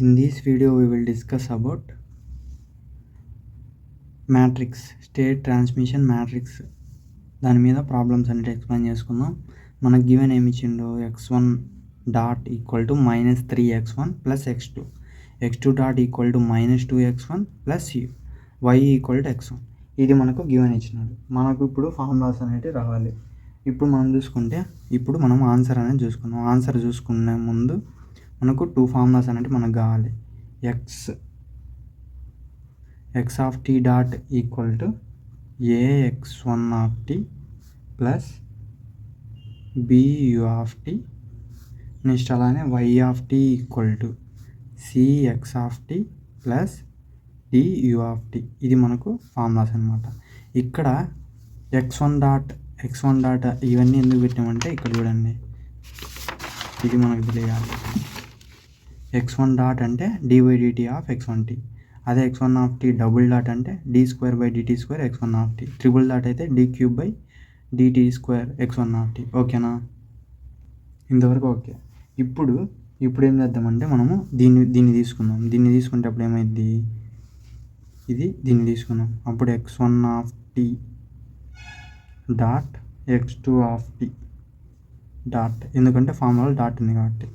In this video, we will discuss about matrix, state transmission matrix. దాని మీద problems అనేది explain చేసుకుందాం. మనకు గివెన్ ఏమి ఇచ్చిండో x1 dot equal to -3x1 plus x2 dot equal to -2x1 plus y equal to x1. ఇది మనకు given ఇచ్చినాడు. మనకు ఇప్పుడు ఫార్ములాస్ అనేవి రావాలి. ఇప్పుడు మనం చూసుకుంటే ఇప్పుడు మనం ఆన్సర్ అనేది చూసుకుందాం. ఆన్సర్ చూసుకునే ముందు మనకు 2 ఫార్ములాస్ అనేవి మనకు కావాలి. x of t dot equal to ax1 of t plus bu of t, next అలానే y of t equal to cx of t plus du of t. ఇది మనకు ఫార్ములాస్ అనమాట. ఇక్కడ x1 డాట్ ఇవన్నీ ఎందుకు పెట్టామంటే ఇక్కడ చూడండి, ఇది మనకు తెలియాలి. x1 డాట్ అంటే d/dt ఆఫ్ x1t, అదే x1 of t double dot అంటే d2/dt2 x1 of t, triple dot అయితే d3/dt2 x1 ఆఫ్ t. ఓకేనా, ఇంతవరకు ఓకే. ఇప్పుడు ఏం చేద్దామంటే మనము దీన్ని తీసుకుందాం. దీన్ని తీసుకుంటే అప్పుడు ఏమైంది, దీన్ని తీసుకుందాం. అప్పుడు x1 of t dot x2 of t dot, ఎందుకంటే ఫార్ములా డాట్ ఉంది కాబట్టి,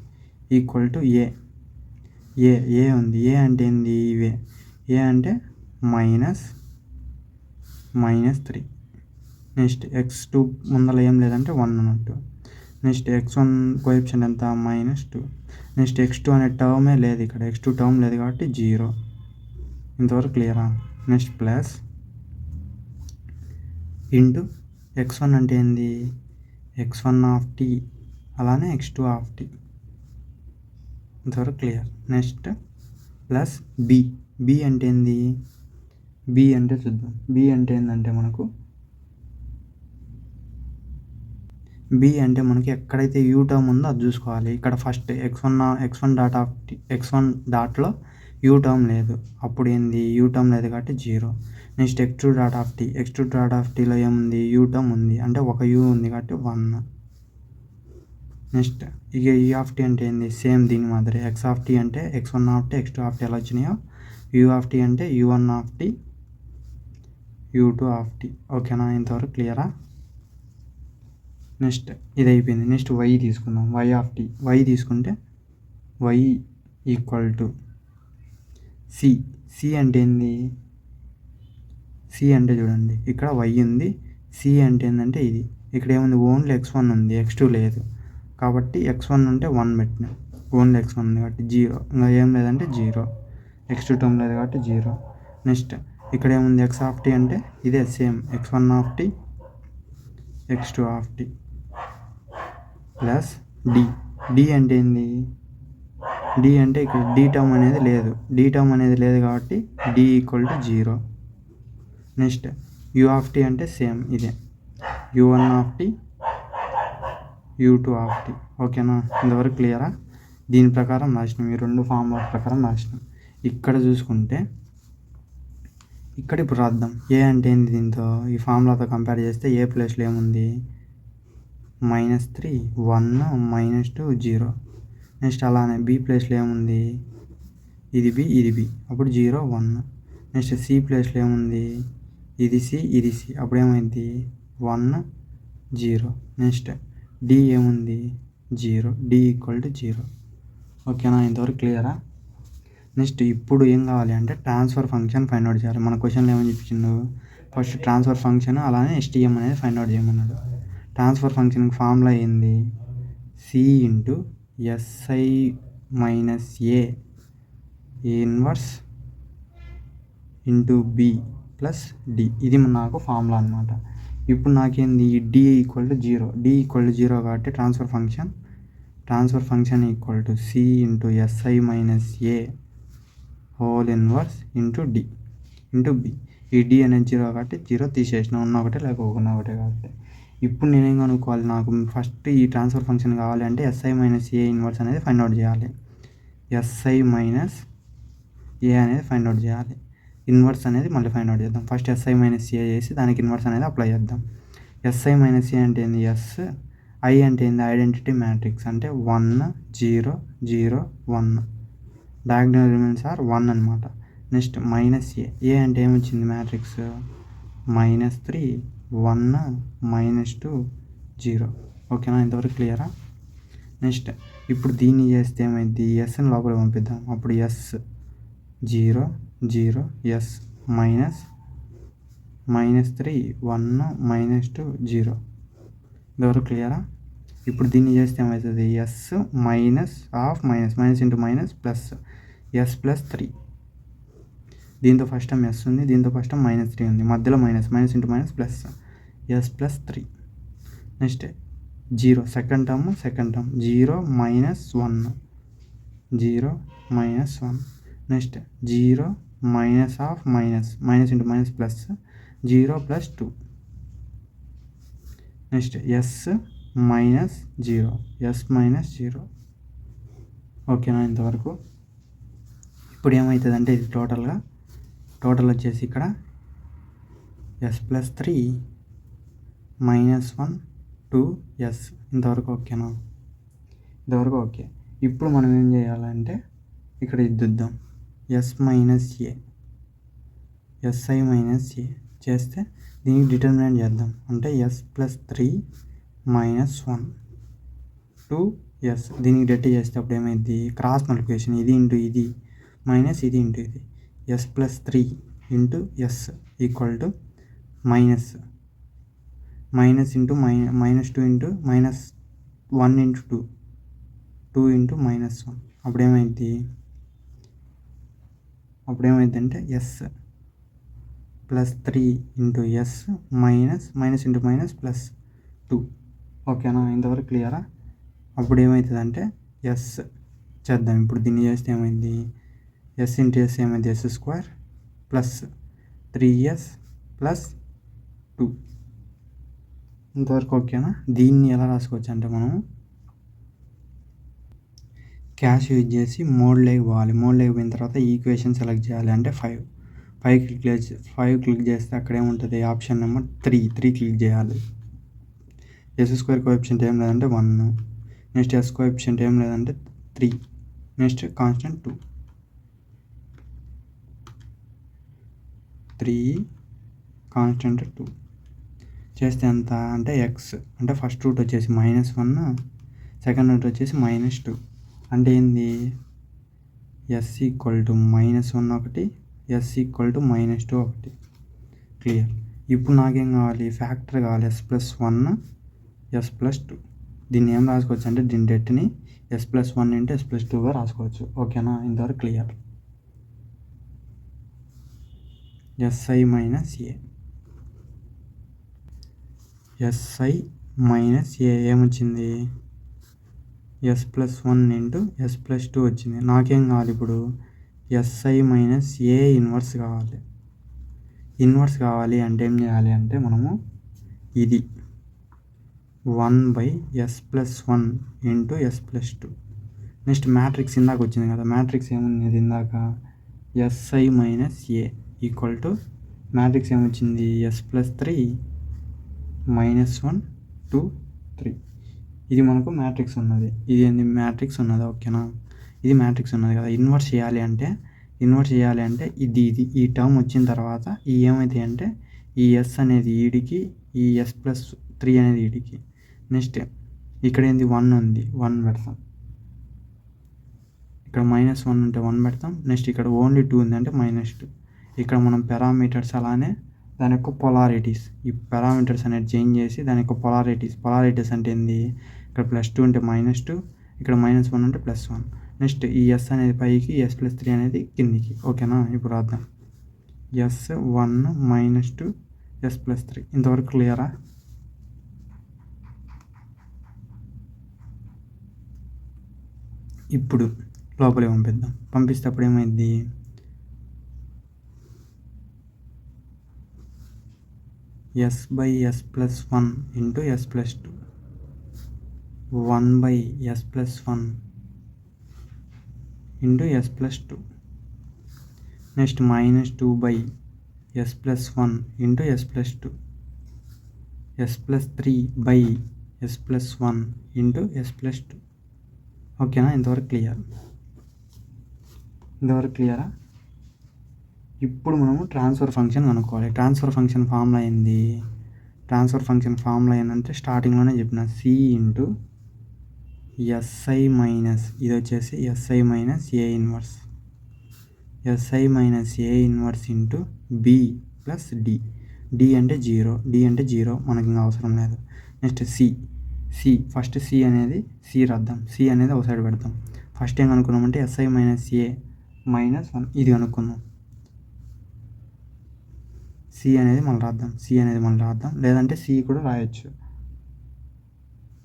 ఈక్వల్ టు ఏ ఉంది. ఏ అంటే ఏంది, ఇవే. ఏ అంటే -3. నెక్స్ట్ x2 ముందర ఏం లేదంటే 1 అన్నట్టు. నెక్స్ట్ x1 కోఎఫిషియంట్ ఎంత, -2. నెక్స్ట్ x2 అనే టర్మే లేదు ఇక్కడ, x2 టర్మ్ లేదు కాబట్టి 0. ఇంతవరకు క్లియరా. నెక్స్ట్ ప్లస్ ఇంటూ x1 అంటే ఏంది, x1 ఆఫ్ t అలానే x2 ఆఫ్ t. ఇంతవరకు క్లియర్. నెక్స్ట్ ప్లస్ బి అంటే ఏంది, బి అంటే చూద్దాం. బి అంటే ఏంటంటే మనకు ఎక్కడైతే యూ టర్మ్ ఉందో అది చూసుకోవాలి. ఇక్కడ first x1 dot of t, x1 డాట్లో యూ టర్మ్ లేదు, అప్పుడు ఏంది, యూ టర్మ్ లేదు కాబట్టి 0. నెక్స్ట్ x2 డాట్ ఆఫ్ టీలో ఏముంది, యూ టర్మ్ ఉంది, అంటే ఒక యూ ఉంది కాబట్టి 1. నెక్స్ట్ ఇక యూ ఆఫ్ టీ అంటే ఏంది, సేమ్ దీని మాదిరి. ఎక్స్ ఆఫ్ టీ అంటే x1 of T, x2 of tea ఎలా వచ్చినాయో, యూ ఆఫ్ టీ అంటే u1 of tea, u2 of tea. ఓకేనా, ఇంతవరకు క్లియరా. నెక్స్ట్ ఇది అయిపోయింది. నెక్స్ట్ y తీసుకుందాం. y తీసుకుంటే y ఈక్వల్ టు సి అంటే ఏంది, సి అంటే చూడండి ఇక్కడ y ఉంది, సి అంటే ఏంటంటే ఇది. ఇక్కడ ఏముంది, ఓన్లీ x1 ఉంది, x2 లేదు కాబట్టి x1 ఉంటే 1 పెట్టిన, ఓన్లీ x1 ఉంది కాబట్టి 0, ఇంకా ఏం లేదంటే 0. x2 టర్మ్ లేదు కాబట్టి 0. నెక్స్ట్ ఇక్కడ ఏముంది, x ఆఫ్ టీ అంటే ఇదే same, x1 of T, x2 of T plus D అంటే ఏంది, డి అంటే ఇక్కడ డి టర్మ్ అనేది లేదు కాబట్టి D equal to 0. Next U of T అంటే సేమ్ ఇదే, u1 of tea, u2 of tea. ఓకేనా, ఇంతవరకు క్లియరా. దీని ప్రకారం రాసినాం, ఈ 2 ఫార్ములా ప్రకారం రాసినాం. ఇక్కడ చూసుకుంటే ఇక్కడ ఇప్పుడు రాద్దాం. ఏ అంటే ఏంది, దీంతో ఈ ఫార్ములాతో కంపేర్ చేస్తే ఏ ప్లేస్లో ఏముంది, -3 1 -2 0. నెక్స్ట్ అలానే బి ప్లేస్లో ఏముంది, ఇది బి, అప్పుడు 0 1. నెక్స్ట్ సి ప్లేస్లో ఏముంది, ఇది సి, అప్పుడు ఏమైంది 1 0. నెక్స్ట్ డి ఏముంది 0, డి ఈక్వల్ టు 0. ఓకేనా, ఇంతవరకు క్లియరా. నెక్స్ట్ ఇప్పుడు ఏం కావాలి అంటే ట్రాన్స్ఫర్ ఫంక్షన్ ఫైండ్ అవుట్ చేయాలి. మన క్వశ్చన్లో ఏమని చెప్పిండు, ఫస్ట్ ట్రాన్స్ఫర్ ఫంక్షన్ అలానే ఎస్టీఎం అనేది ఫైండ్ అవుట్ చేయమన్నాడు. ట్రాన్స్ఫర్ ఫంక్షన్కి ఫార్ములా ఏంది, C into SI minus A inverse into B plus D. ఇది నాకు ఫార్ములా అనమాట. ఇప్పుడు నాకేంది, డి ఈక్వల్ టు 0 కాబట్టి transfer function equal to C into SI minus A whole inverse into D into B. ఈ D అనేది 0 కాబట్టి 0 తీసేసిన, ఉన్న ఒకటే లేకపోకుండా ఒకటే కాబట్టి. ఇప్పుడు నేనేం కనుక్కోవాలి, నాకు ఫస్ట్ ఈ ట్రాన్స్ఫర్ ఫంక్షన్ కావాలి అంటే ఎస్ఐ మైనస్ ఏ ఇన్వర్స్ అనేది ఫైండ్ అవుట్ చేయాలి. ఎస్ఐ మైనస్ ఏ అనేది ఫైండ్ అవుట్ చేయాలి, ఇన్వర్స్ అనేది మళ్ళీ ఫైండ్ అవుట్ చేద్దాం. ఫస్ట్ ఎస్ఐ మైనస్ ఏ చేసి దానికి ఇన్వర్స్ అనేది అప్లై చేద్దాం. ఎస్ఐ మైనస్ ఏ అంటే ఏంది, ఎస్, ఐ అంటే ఏంది, ఐడెంటిటీ మ్యాట్రిక్స్ అంటే 1 0 0 1. డయాగ్నల్ ఎలిమెంట్స్ ఆర్ 1 అనమాట. నెక్స్ట్ మైనస్ ఏ అంటే ఏమొచ్చింది మ్యాట్రిక్స్ -3 1 -2 0. ఓకేనా, ఇంతవరకు క్లియరా? నెక్స్ట్ ఇప్పుడు దీన్ని చేస్తే ఏమైంది, ఎస్ని లోపల పంపిద్దాం. అప్పుడు ఎస్ 0 0 ఎస్ -3 1 -2 0. ఇంతవరకు క్లియరా? ఇప్పుడు దీన్ని చేస్తే ఏమవుతుంది, S minus of minus into minus plus S +3. దీంతో ఫస్ట్ టైం ఎస్ ఉంది, దీంతో ఫస్ట్ టైం -3 ఉంది, మధ్యలో minus into minus plus S +3. Next 0 second term 0 -1 0 -1. Next 0 minus of minus into minus plus 0 +2. Next S -0 S -0. ఓకేనా, ఇంతవరకు. ఇప్పుడు ఏమవుతుంది అంటే ఇది టోటల్ వచ్చేసి ఇక్కడ ఎస్ +3 -1 2 ఎస్. ఇంతవరకు ఓకేనా? ఇంతవరకు ఓకే. ఇప్పుడు మనం ఏం చేయాలంటే ఇక్కడ ఇద్దుద్దాం ఎస్ -a ఎస్ఐ -a చేస్తే దీనికి డిటర్మినెంట్ చేద్దాం. అంటే ఎస్ +3 -1 2 ఎస్. దీనికి డెట్ చేస్తే అప్పుడు ఏమైంది, క్రాస్ మల్టిప్లికేషన్, ఇది ఇంటూ ఇది మైనస్ ఇది ఇంటూ ఇది. S +3 into S equal to minus into -2 into -1 into 2 into -1. అప్పుడు ఏమైందంటే S +3 into S minus into minus +2. ఓకేనా, ఇంతవరకు క్లియరా? అప్పుడు ఏమవుతుందంటే ఎస్ చేద్దాం. ఇప్పుడు దీన్ని చేస్తే ఏమైంది, ఎస్ ఇంటూ ఎస్ ఏమైంది, s² ప్లస్ 3s ప్లస్ 2. ఇంతవరకు ఓకేనా? దీన్ని ఎలా రాసుకోవచ్చు అంటే మనం క్యాష్ యూజ్ చేసి మోడ్లోకి పోవాలి. మోడ్లోకి పోయిన తర్వాత ఈక్వేషన్ సెలెక్ట్ చేయాలి. అంటే 5 క్లిక్ చేస్తే అక్కడ ఏముంటుంది, ఆప్షన్ నెంబర్ 3 క్లిక్ చేయాలి. s² కోఎఫిషియంట్ ఏం లేదంటే 1. నెక్స్ట్ s కోఎఫిషియంట్ ఏం లేదంటే 3. నెక్స్ట్ కాన్స్టెంట్ 2 3 కాన్స్టెంట్ 2 చేస్తే ఎంత అంటే ఎక్స్. అంటే ఫస్ట్ రూట్ వచ్చేసి -1, సెకండ్ రూట్ వచ్చేసి -2. అంటే ఏంది, ఎస్ ఈక్వల్ టు -1 ఒకటి, ఎస్ ఈక్వల్ టు -2 ఒకటి. క్లియర్. ఇప్పుడు నాకేం కావాలి, ఫ్యాక్టర్ కావాలి. s+1 s+2. దీన్ని ఏం రాసుకోవచ్చు అంటే దీని డెట్ని s+1 ఇంటూ s+2గా రాసుకోవచ్చు. ఓకేనా, ఇంతవరకు clear. SI -a SI -a ఏమొచ్చింది, s+1 ఇంటూ s+2 వచ్చింది. నాకేం కావాలి ఇప్పుడు, ఎస్ఐ -a ఇన్వర్స్ కావాలి. ఇన్వర్స్ కావాలి అంటే ఏం చేయాలి అంటే మనము ఇది 1/s+1 into s+2. Next matrix ఇందాక వచ్చింది కదా, మ్యాట్రిక్స్ ఏముంది ఇందాక, SI -a equal to matrix ఏమొచ్చింది, s+3 -1 2 3. ఇది మనకు మ్యాట్రిక్స్ ఉన్నది. ఇది ఏంది, మ్యాట్రిక్స్ ఉన్నది. ఓకేనా, ఇది మ్యాట్రిక్స్ ఉన్నది కదా. ఇన్వర్స్ చేయాలి అంటే ఇది ఈ టర్మ్ వచ్చిన తర్వాత ఈ ఏమవుతాయి అంటే ఈ ఎస్ అనేది ఈడికి, ఈ s+3 అనేది ఈడికి. నెక్స్ట్ ఇక్కడ ఏంది 1 ఉంది, 1 పెడతాం. ఇక్కడ -1 ఉంటే 1 పెడతాం. నెక్స్ట్ ఇక్కడ ఓన్లీ 2 ఉంది అంటే -2. ఇక్కడ మనం పారామీటర్స్ అలానే దాని యొక్క పొలారిటీస్, ఈ పారామీటర్స్ అనేది చేంజ్ చేసి దాని యొక్క పొలారిటీస్ అంటే ఏంది, ఇక్కడ +2 ఉంటే -2, ఇక్కడ -1 ఉంటే +1. నెక్స్ట్ ఈ ఎస్ అనేది పైకి, s+3 అనేది కిందికి. ఓకేనా, ఇప్పుడు రాద్దాం s1 -2 s+3. ఇంతవరకు క్లియరా? ఇప్పుడు లోపలికి పంపిస్తే అప్పుడు ఏమైంది, s/s+1 into s+2 1/s+1 into s+2. Next -2/s+1 into s+2 s+3/s+1 into s+2. ఓకేనా, ఇంతవరకు క్లియర్. ఇంతవరకు క్లియరా? ఇప్పుడు మనము ట్రాన్స్ఫర్ ఫంక్షన్ కనుక్కోవాలి. ట్రాన్స్ఫర్ ఫంక్షన్ ఫార్ములా ఏంది? ట్రాన్స్ఫర్ ఫంక్షన్ ఫార్ములా ఏంటంటే స్టార్టింగ్లోనే చెప్పిన సి ఇంటూ ఎస్ఐ మైనస్ ఇది వచ్చేసి SI minus A inverse, SI minus A inverse into B plus D. D అంటే జీరో మనకి ఇంకా అవసరం లేదు. నెక్స్ట్ సి ఫస్ట్ సి అనేది సి రాద్దాం. సి అనేది ఒక సైడ్ పెడతాం. ఫస్ట్ ఏం కనుక్కున్నామంటే ఎస్ఐ మైనస్ ఏ మైనస్ 1 ఇది కనుక్కుందాం. సి అనేది మళ్ళీ రాద్దాం, లేదంటే సి కూడా రాయొచ్చు.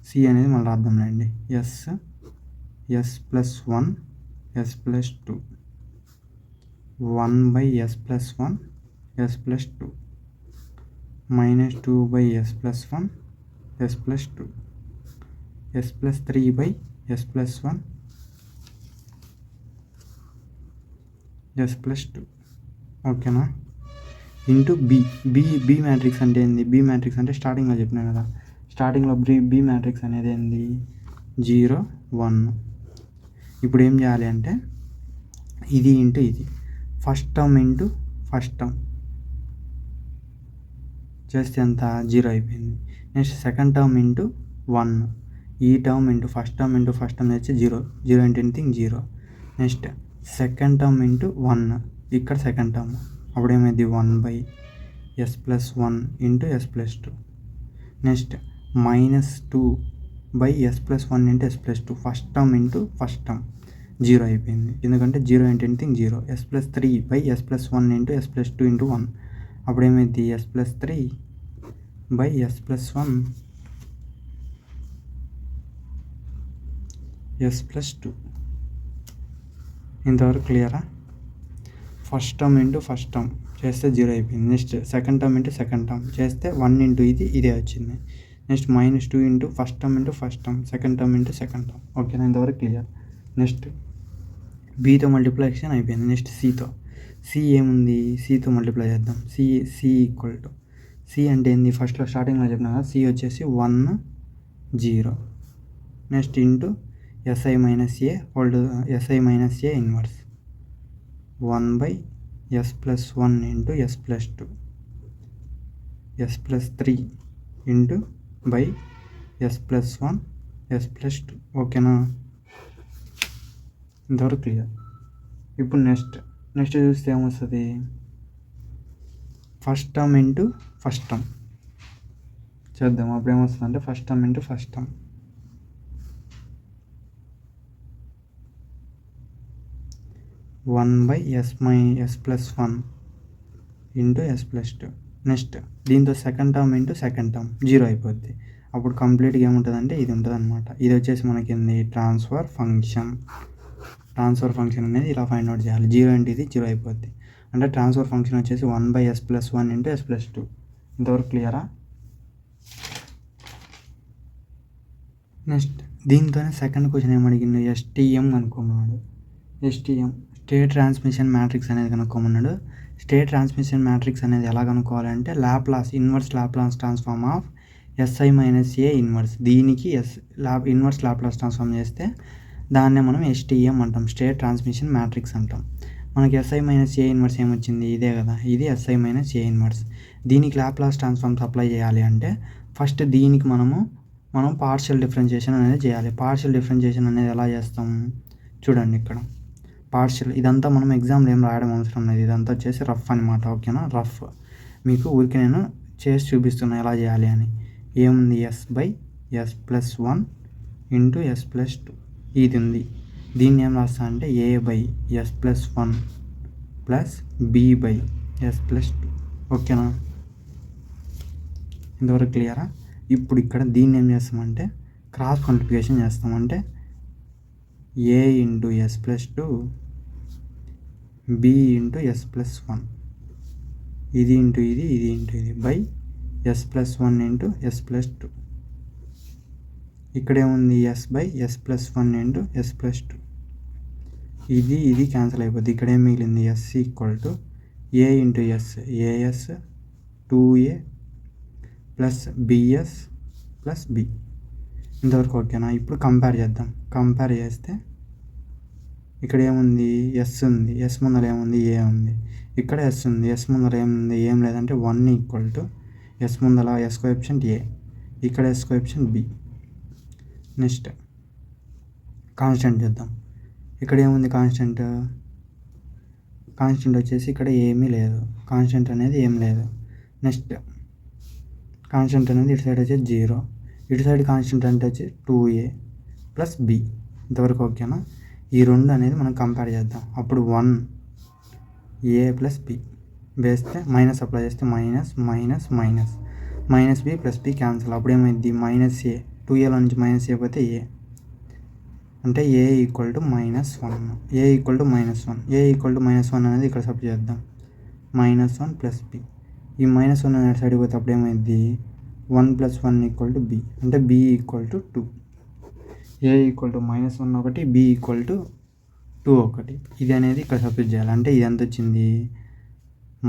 సి అనేది మళ్ళీ రాద్దాం రండి. Yes plus 1 S plus 2 1/s+1 s+2 -2/s+1 s+2 s+3/s+1 s+2 ఓకేనా. ఇంటూ బి మ్యాట్రిక్స్ అంటే ఏంది? బి మ్యాట్రిక్స్ అంటే స్టార్టింగ్లో చెప్పినా కదా, స్టార్టింగ్లో బి మ్యాట్రిక్స్ అనేది ఏంది? 0 1. ఇప్పుడు ఏం చేయాలి అంటే ఇది ఇంటూ ఇది, first term into first term చేస్తే ఎంత? 0 అయిపోయింది. నెక్స్ట్ సెకండ్ టర్మ్ ఇంటూ 1, ఈ టర్మ్ ఇంటూ ఫస్ట్ టర్మ్ చేస్తే 0 into anything 0. Next second term into 1, ఇక్కడ సెకండ్ టర్మ్, అప్పుడు ఏమైంది? 1/s+1 into s+2. Next -2/s+1 into s+2, first term into first term 0 అయిపోయింది. ఎందుకంటే 0 into anything 0. s+3/s+1 into s+2 into 1, అప్పుడు ఏమైంది? s+3/s+1 s+2. ఇంతవరకు క్లియరా? First term into first term చేస్తే 0 అయిపోయింది. Next second term into second term చేస్తే 1 into ఇదే వచ్చింది. Next -2 into first term second term into second term. ఓకేనా, ఇంతవరకు క్లియర్. నెక్స్ట్ బీతో మల్టిప్లికేషన్ అయిపోయింది. నెక్స్ట్ సి ఏముంది? సితో మల్టిప్లై చేద్దాం. సి ఈక్వల్ టు సి అంటే ఏంది? ఫస్ట్లో స్టార్టింగ్లో చెప్పినా కదా, సి వచ్చేసి 1 0. Next into SI minus A inverse 1/s+1 into s+2 s+3 into s+1 s+2. ఓకేనా, ఇంతవరకు క్లియర్. ఇప్పుడు నెక్స్ట్ చూస్తే ఏమొస్తుంది? First term into first term చేద్దాం. అప్పుడు ఏమొస్తుంది అంటే first term into first term 1/s+1 into s+2. Next దీంతో second term into second term 0 అయిపోద్ది. అప్పుడు కంప్లీట్గా ఏముంటుందంటే ఇది ఉంటుంది అనమాట. ఇది వచ్చేసి మనకి ఏంది? ట్రాన్స్ఫర్ ఫంక్షన్ అనేది ఇలా ఫైండ్ అవుట్ చేయాలి. 0 ఇంటూ ఇది 0 అయిపోద్ది. అంటే ట్రాన్స్ఫర్ ఫంక్షన్ వచ్చేసి 1/s+1 ఇంటూ s+2. ఇంతవరకు క్లియరా? నెక్స్ట్ దీంతోనే సెకండ్ క్వశ్చన్ ఏమడిగిండు? STM కనుక్కోమన్నాడు. STM స్టేట్ ట్రాన్స్మిషన్ మ్యాట్రిక్స్ అనేది కనుక్కోమన్నాడు. స్టేట్ ట్రాన్స్మిషన్ మ్యాట్రిక్స్ అనేది ఎలా కనుక్కోవాలంటే inverse Laplace transform of SI minus A inverse, దీనికి ఇన్వర్స్ లాప్లాస్ ట్రాన్స్ఫార్మ్ చేస్తే దాన్నే మనం STM అంటాం, స్టేట్ ట్రాన్స్మిషన్ మ్యాట్రిక్స్ అంటాం. మనకి ఎస్ఐ మైనస్ ఏ ఇన్వర్స్ ఏమొచ్చింది? ఇదే కదా, ఇది ఎస్ఐ మైనస్ ఏ ఇన్వర్స్. దీనికి లాప్లాస్ ట్రాన్స్ఫార్మ్స్ అప్లై చేయాలి అంటే ఫస్ట్ దీనికి మనం పార్షియల్ డిఫరెన్షియేషన్ అనేది చేయాలి. పార్షియల్ డిఫరెన్షియేషన్ అనేది ఎలా చేస్తాం చూడండి. ఇక్కడ పార్షియల్ ఇదంతా మనం ఎగ్జామ్లో ఏం రాయడం అవసరం లేదు, ఇదంతా వచ్చేసి రఫ్ అనమాట. ఓకేనా, రఫ్ మీకు ఊరికి నేను చేసి చూపిస్తున్నా ఎలా చేయాలి అని. ఏముంది? s/s+1 ఇంటూ s+2 ఇది ఉంది. దీన్ని ఏం రాస్తా అంటే a/s+1 ప్లస్ b/s+2. ఓకేనా, ఇంతవరకు క్లియరా? ఇప్పుడు ఇక్కడ దీన్ని ఏం చేస్తామంటే క్రాస్ మల్టిప్లికేషన్ చేస్తామంటే a into s+2 b into s+1 ఇది ఇంటూ ఇది ఇంటూ ఇది by s+1 into s+2. ఇక్కడేముంది? s/s+1 into s+2. ఇది క్యాన్సిల్ అయిపోద్ది. ఇక్కడ ఏం మిగిలింది? s equal to a into s as 2a plus bs plus b. ఇంతవరకు ఓకేనా? ఇప్పుడు కంపేర్ చేద్దాం. కంపేర్ చేస్తే ఇక్కడ ఏముంది ఎస్ ఉంది, ఎస్ ముందర ఏముంది ఏ ఉంది, ఇక్కడ ఎస్ ఉంది, ఎస్ ముందర ఏముంది ఏం లేదంటే 1 ఈక్వల్ టు ఎస్ ముందర ఎస్ కోఎఫిషియంట్ ఏ, ఇక్కడ S coefficient B. Next constant చేద్దాం. ఇక్కడ ఏముంది కాన్స్టెంట్ వచ్చేసి ఇక్కడ ఏమీ లేదు, కాన్స్టెంట్ అనేది ఏం లేదు. నెక్స్ట్ కాన్స్టెంట్ అనేది ఇటు సైడ్ వచ్చేసి 0, ఇటు సైడ్ కాన్స్టెంట్ అంటే వచ్చి 2a ప్లస్ బి. ఇంతవరకు ఓకేనా? ఈ రెండు అనేది మనం కంపేర్ చేద్దాం. అప్పుడు 1a ప్లస్ బి వేస్తే మైనస్ అప్లై చేస్తే minus minus minus minus B plus B cancel. అప్పుడు ఏమైంది మైనస్ ఏ, 2aలో నుంచి మైనస్ ఏ పోతే ఏ, అంటే A equal to -1, A equal to -1, A equal to -1 అనేది ఇక్కడ సబ్స్టిట్యూట్ చేద్దాం. -1 ప్లస్ బి, ఈ -1 అనేది సైడ్ పోతే అప్పుడు ఏమైంది 1 + 1 ఈక్వల్ టు బి, అంటే B equal to 2. A equal to -1 ఒకటి, బి ఈక్వల్ టు 2 ఒకటి. ఇది అనేది ఇక్కడ సబ్స్టిట్యూట్ చేయాలి. అంటే ఇది ఎంత వచ్చింది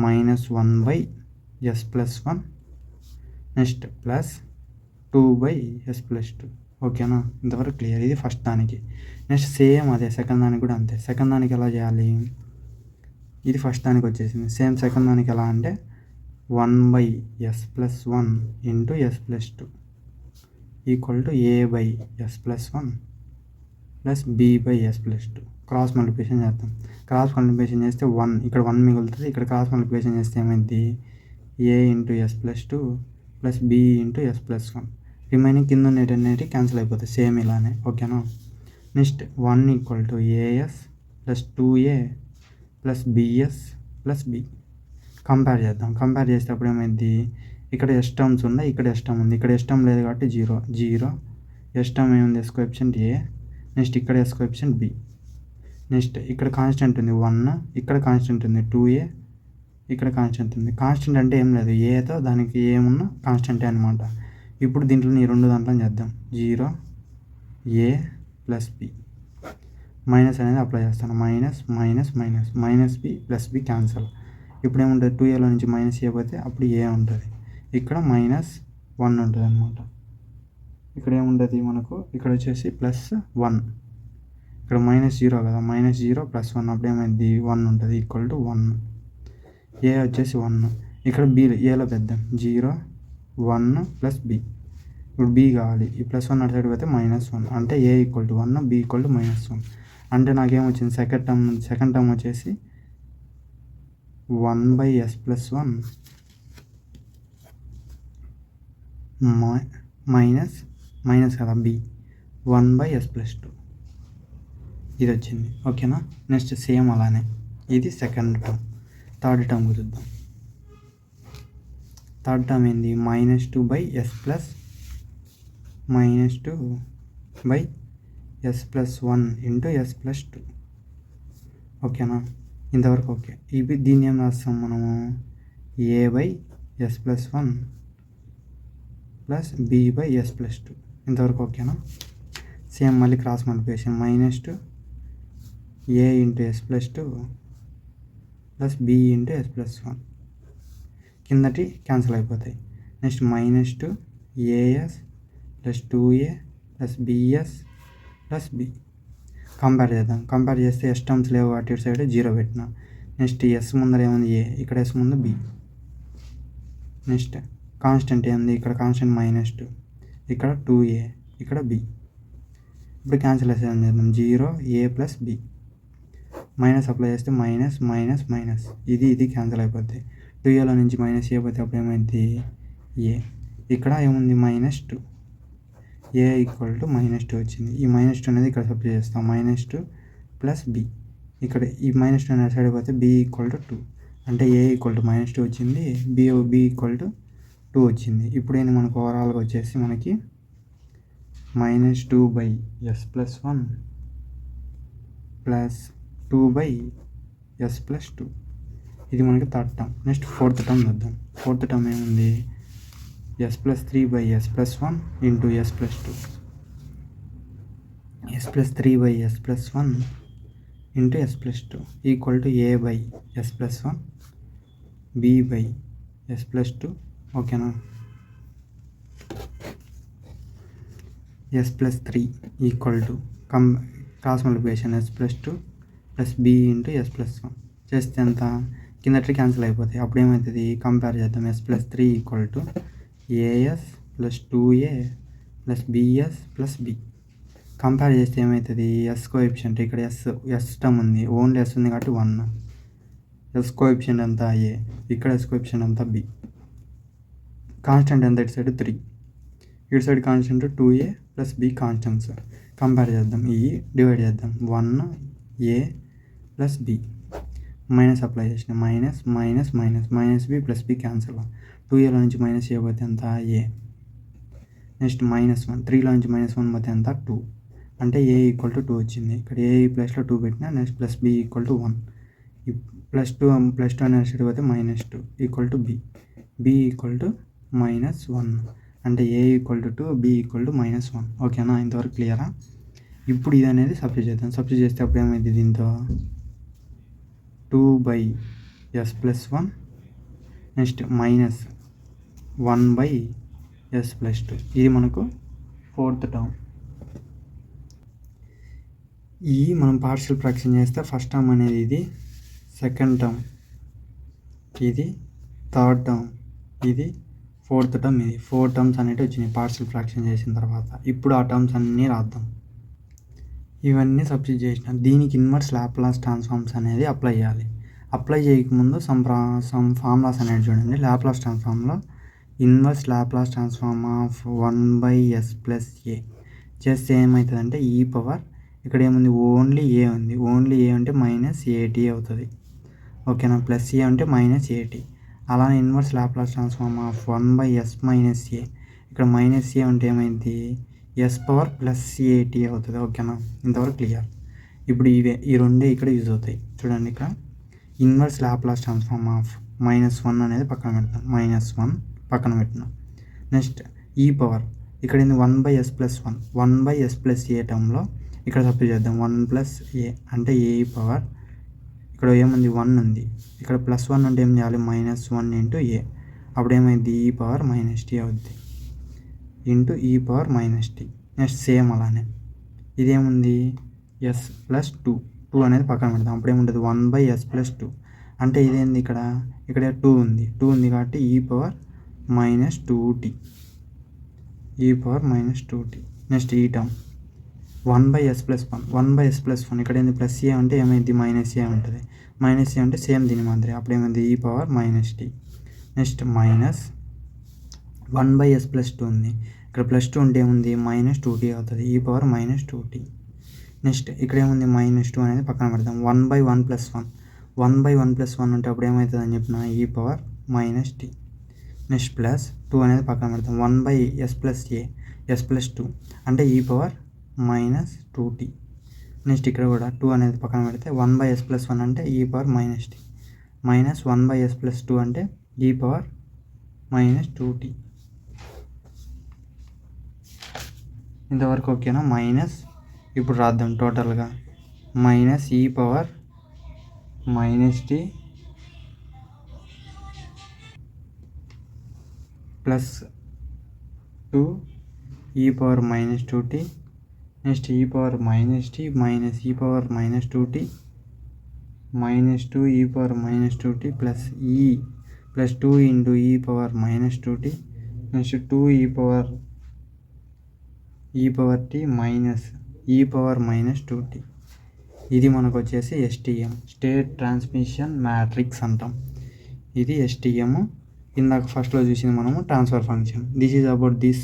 -1/s+1 నెక్స్ట్ ప్లస్ 2/s+2. ఓకేనా? ఇంతవరకు క్లియర్. ఇది ఫస్ట్ దానికి. నెక్స్ట్ సేమ్ అదే సెకండ్ దానికి కూడా అంతే. సెకండ్ దానికి ఎలా చేయాలి? ఇది ఫస్ట్ దానికి వచ్చేసింది. సేమ్ సెకండ్ దానికి ఎలా అంటే 1/s+1 × s+2 equal to a/s+1 plus b/s+2. Cross multiplication చేద్దాం. క్రాస్ మల్టిప్లికేషన్ చేస్తే 1, ఇక్కడ 1 మిగులుతుంది. ఇక్కడ క్రాస్ మల్టిప్లికేషన్ చేస్తే ఏమైంది a × s+2 plus b × s+1. Remaining కింద ఉండేటి క్యాన్సిల్ అయిపోతాయి సేమ్ ఇలానే. ఓకేనా? Next 1 equal to as plus 2a plus bs plus b. Compare చేద్దాం. కంపేర్ చేసేటప్పుడు ఏమైంది ఇక్కడ ఎస్ టర్మ్స్ ఉన్నాయి, ఇక్కడ ఎస్ టర్మ్ ఉంది. ఇక్కడ ఎస్ టర్మ్ లేదు కాబట్టి 0. ఎస్ టర్మ్ ఏముంది ఎస్ కోఎఫిషియంట్ ఏ, నెక్స్ట్ ఇక్కడ ఎస్ కోఎఫిషియంట్ బి. నెక్స్ట్ ఇక్కడ కాన్స్టెంట్ ఉంది 1, ఇక్కడ కాన్స్టెంట్ ఉంది 2a, ఇక్కడ కాన్స్టెంట్ ఉంది. కాన్స్టెంట్ అంటే ఏం లేదు, ఏతో దానికి ఏమున్నా కాన్స్టెంటే అనమాట. ఇప్పుడు దీంట్లో ఈ రెండు దాంట్లో చేద్దాం. 0a ప్లస్ బి, మైనస్ అనేది అప్లై చేస్తాను. Minus minus minus minus B plus B cancel. ఇప్పుడు ఏముంటుంది 2aలో నుంచి మైనస్ ఏ పోతే అప్పుడు ఏ ఉంటుంది. ఇక్కడ -1 ఉంటుంది అనమాట. ఇక్కడ ఏముంటుంది మనకు, ఇక్కడ వచ్చేసి +1, ఇక్కడ -0 కదా, -0 + 1 అప్పుడు ఏమైంది 1 ఉంటుంది ఈక్వల్ టు 1. ఏ వచ్చేసి 1, ఇక్కడ బి ఏలో పెద్దాం 0 1 ప్లస్ బి. ఇప్పుడు బి కావాలి, ఈ +1 అటు సైడ్ పోతే -1, అంటే A equal to 1, B equal to -1. అంటే నాకేమొచ్చింది సెకండ్ టర్మ్ వచ్చేసి 1/s+1 మైనస్ కదా బి 1/s+2 ఇది వచ్చింది. ఓకేనా? నెక్స్ట్ సేమ్ అలానే ఇది సెకండ్ టర్మ్. థర్డ్ టర్మ్ చూద్దాం. థర్డ్ టర్మ్ ఏంది -2/s -2/s+1 × s+2. ఓకేనా? ఇంతవరకు ఓకే. ఇవి దీన్ని ఏం రాస్తాం మనము a/s+1 ప్లస్ b/s+2. ఇంతవరకు ఓకేనా? సేమ్ మళ్ళీ cross multiplication -2a × s+2 plus b × s+1. కిందటి క్యాన్సిల్ అయిపోతాయి. Next -2as plus 2a plus bs plus b. Compare చేద్దాం. కంపేర్ చేస్తే ఎస్ టర్మ్స్ లేవు అటు ఇటు సైడ్ 0 పెట్టిన. నెక్స్ట్ ఎస్ ముందర ఏముంది ఏ, ఇక్కడ ఎస్ ముందు బి. నెక్స్ట్ కాన్స్టెంట్ ఏముంది, ఇక్కడ కాన్స్టెంట్ -2, ఇక్కడ 2a, ఇక్కడ b. ఇప్పుడు క్యాన్సిలేషన్ చేద్దాం. 0a plus B, minus apply చేస్తే మైనస్ మైనస్ మైనస్, ఇది క్యాన్సిల్ అయిపోద్ది. 2aలో నుంచి మైనస్ ఏ పోతే అప్పుడు ఏమైంది ఏ. ఇక్కడ ఏముంది -2, ఏ ఈక్వల్ టు -2 వచ్చింది. ఈ -2 అనేది ఇక్కడ సబ్స్టిట్యూట్ చేస్తాం. -2 ప్లస్ బి, ఇక్కడ ఈ -2 అనేది సైడ్ పోతే బి ఈక్వల్ టు 2, అంటే ఏ ఈక్వల్ టు -2 వచ్చింది, బి ఈక్వల్ టు 2 వచ్చింది. ఇప్పుడు ఏంటి మనకు ఓవరాల్గా వచ్చేసి మనకి -2/s+1 ప్లస్ 2/s+2. ఇది మనకి third term. Next fourth term చూద్దాం. ఫోర్త్ టర్మ్ ఏముంది s+3/s+1 × s+2, s+3/s+1 × s+2 equal to a/s+1 b/s+2. ఓకేనా? s+3 equal to cross multiplication s+2 plus B into S plus 1 చేస్తే ఎంత కిందటి క్యాన్సిల్ అయిపోతాయి. అప్పుడు ఏమవుతుంది కంపేర్ చేద్దాం. S plus 3 equal to A S plus 2a plus B S plus B. Compare చేస్తే ఏమవుతుంది ఎస్ కోఎఫిషియంట్ ఇక్కడ ఎస్ టర్మ్ ఉంది, ఓన్లీ ఎస్ ఉంది కాబట్టి 1. ఎస్ కోఎఫిషియంట్ అంతా ఏ, ఇక్కడ ఎస్ కోఎఫిషియంట్ అంతా బి. కాన్స్టెంట్ ఎంత ఇటు సైడ్ 3, ఇటు side constant 2a plus B constants. Compare చేద్దాం, ఈ డివైడ్ చేద్దాం 1a plus B. Minus apply చేసిన minus minus minus minus B plus B cancel. 2aలో నుంచి మైనస్ ఏ పోతే ఎంత ఏ. నెక్స్ట్ -1 3లో నుంచి -1 పోతే ఎంత 2, అంటే ఏ ఈక్వల్ టు 2 వచ్చింది. ఇక్కడ ఏ ప్లస్లో 2 పెట్టినా next plus B equal to 1. +2 అనే సైడ్ పోతే -2 equal to B. B equal to -1, అంటే A equal to 2, B equal to -1. ఓకేనా, ఇంతవరకు క్లియరా? ఇప్పుడు ఇది అనేది సబ్స్టిట్యూట్ చేద్దాం. సబ్స్టిట్యూట్ చేస్తే అప్పుడు ఏమైంది దీంతో 2/s+1 నెక్స్ట్ -1/s+2. ఇది మనకు 4th టర్మ్. ఈ మనం పార్షియల్ ఫ్రాక్షన్ చేస్తే ఫస్ట్ టర్మ్ అనేది ఇది, సెకండ్ టర్మ్ ఇది, థర్డ్ టర్మ్ ఇది, 4th టర్మ్ ఇది. 4 టర్మ్స్ అనేవి వచ్చినాయి పార్షియల్ ఫ్రాక్షన్ చేసిన తర్వాత. ఇప్పుడు ఆ టర్మ్స్ అన్నీ రాద్దాం. ఇవన్నీ సబ్స్టిట్యూట్ చేసిన దీనికి ఇన్వర్స్ లాప్లాస్ ట్రాన్స్ఫార్మ్స్ అనేది అప్లై చేయాలి. అప్లై చేయకముందు సమ్ ఫార్ములాస్ అనేది చూడండి. లాప్లాస్ ట్రాన్స్ఫార్మ్లో inverse Laplace transform of 1/s+a చేస్తే ఏమవుతుందంటే ఈ పవర్ ఇక్కడ ఏముంది ఓన్లీ ఏ ఉంది, ఓన్లీ ఏ అంటే -at అవుతుంది. ఓకేనా, ప్లస్ ఏ అంటే -at. అలానే inverse Laplace transform of 1/s-a ఇక్కడ -a అంటే ఏమైంది s పవర్ +at అవుతుంది. ఓకేనా, ఇంతవరకు క్లియర్. ఇప్పుడు ఈ రెండే ఇక్కడ యూజ్ అవుతాయి. చూడండి, ఇక్కడ ఇన్వర్స్ లాప్లాస్ ట్రాన్స్ఫార్మ్ ఆఫ్ -1 అనేది పక్కన పెడతాం, -1 పక్కన పెట్టినాం. నెక్స్ట్ ఈ పవర్ ఇక్కడ ఏంది 1/s+1, 1/s+a టర్మ్లో ఇక్కడ సబ్స్టిట్యూట్ చేద్దాం. 1+a అంటే ఏ పవర్ ఇక్కడ ఏముంది 1 ఉంది, ఇక్కడ +1 అంటే ఏం చేయాలి -1 ఇంటూ ఏ. అప్పుడు ఏమైంది ఈ పవర్ -t అవుద్ది ఇంటూ ఈ పవర్ -t. నెక్స్ట్ సేమ్ అలానే ఇదేముంది s+2 అనేది పక్కన పెడతాం. అప్పుడు ఏముంటుంది 1/s+2 అంటే ఇదేంది ఇక్కడ 2 ఉంది, కాబట్టి ఈ పవర్ -2t, ఈ పవర్ -2t. నెక్స్ట్ ఈ టర్మ్ 1/s+1, 1/s+1 ఇక్కడ ఏంది ప్లస్ ఏ అంటే ఏమైంది -a ఉంటుంది, -a అంటే సేమ్ దీని మాదిరి. అప్పుడు ఏమైంది ఈ పవర్ -t. నెక్స్ట్ -1/s+2 ఉంది, ఇక్కడ +2 ఉంటే ఏముంది -2t అవుతుంది, ఈ పవర్ -2t. నెక్స్ట్ ఇక్కడ ఏముంది -2 అనేది పక్కన పెడతాం. 1/1+1, 1/1+1 ఉంటే అప్పుడు ఏమవుతుంది అని చెప్పిన ఈ పవర్ -t. నెక్స్ట్ +2 అనేది పక్కన పెడతాం. 1/s+a, s+2 అంటే ఈ పవర్ -2t. నెక్స్ట్ ఇక్కడ కూడా 2 అనేది పక్కన పెడితే 1/s+1 అంటే ఈ పవర్ -t, -1/s+2 అంటే ఈ పవర్ -2t. ఇంతవరకు ఓకేనా? ఇప్పుడు రాద్దాం టోటల్గా -e power -t plus 2 e power -2t. Next e power -t minus e power -2t -2 e power -2t plus plus 2 into e power -2t. Next 2 e power t minus e power -2t. ఇది మనకు వచ్చేసి STM, state transmission matrix అంటాం. ఇది STM. ఇందాక ఫస్ట్లో చూసింది మనము transfer function. This is about this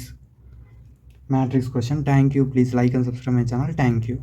matrix question. Thank you. Please like and subscribe my channel. Thank you.